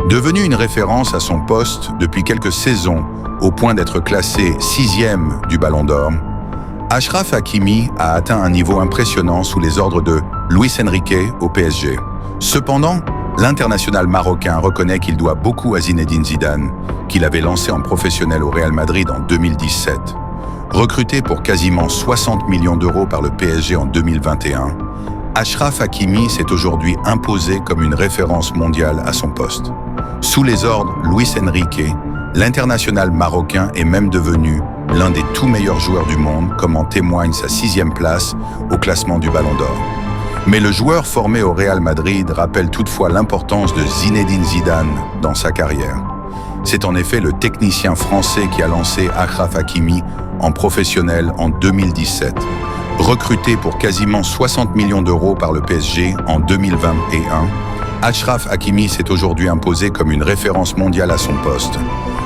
Devenu une référence à son poste depuis quelques saisons, au point d'être classé 6e du Ballon d'Or, Achraf Hakimi a atteint un niveau impressionnant sous les ordres de Luis Enrique au PSG. Cependant, l'international marocain reconnaît qu'il doit beaucoup à Zinedine Zidane, qu'il avait lancé en professionnel au Real Madrid en 2017. Recruté pour quasiment 60 millions d'euros par le PSG en 2021, Achraf Hakimi s'est aujourd'hui imposé comme une référence mondiale à son poste. Sous les ordres Luis Enrique, l'international marocain est même devenu l'un des tout meilleurs joueurs du monde, comme en témoigne sa 6e place au classement du Ballon d'Or. Mais le joueur formé au Real Madrid rappelle toutefois l'importance de Zinedine Zidane dans sa carrière. C'est en effet le technicien français qui a lancé Achraf Hakimi en professionnel en 2017. Recruté pour quasiment 60 millions d'euros par le PSG en 2021, Achraf Hakimi s'est aujourd'hui imposé comme une référence mondiale à son poste.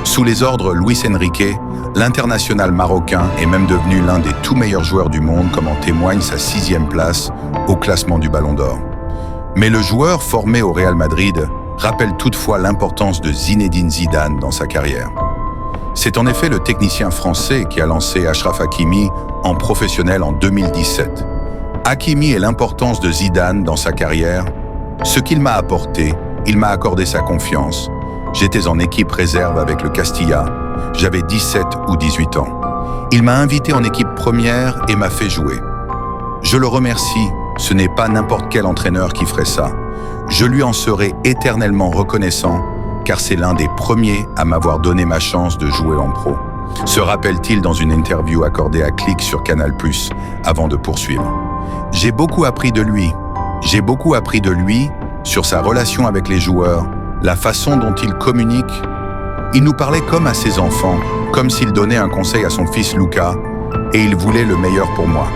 Sous les ordres Luis Enrique, l'international marocain est même devenu l'un des tout meilleurs joueurs du monde, comme en témoigne sa 6e place au classement du Ballon d'Or. Mais le joueur formé au Real Madrid rappelle toutefois l'importance de Zinedine Zidane dans sa carrière. C'est en effet le technicien français qui a lancé Achraf Hakimi en professionnel en 2017. Hakimi et l'importance de Zidane dans sa carrière. Ce qu'il m'a apporté, il m'a accordé sa confiance. J'étais en équipe réserve avec le Castilla, j'avais 17 ou 18 ans. Il m'a invité en équipe première et m'a fait jouer. Je le remercie, ce n'est pas n'importe quel entraîneur qui ferait ça. Je lui en serai éternellement reconnaissant, car c'est l'un des premiers à m'avoir donné ma chance de jouer en pro. Se rappelle-t-il dans une interview accordée à Click sur Canal+, avant de poursuivre. J'ai beaucoup appris de lui. J'ai beaucoup appris de lui sur sa relation avec les joueurs, la façon dont il communique. Il nous parlait comme à ses enfants, comme s'il donnait un conseil à son fils Luka, et il voulait le meilleur pour moi.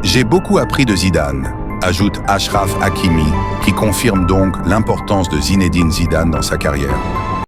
J'ai beaucoup appris de Zidane, ajoute Achraf Hakimi, qui confirme donc l'importance de Zinedine Zidane dans sa carrière.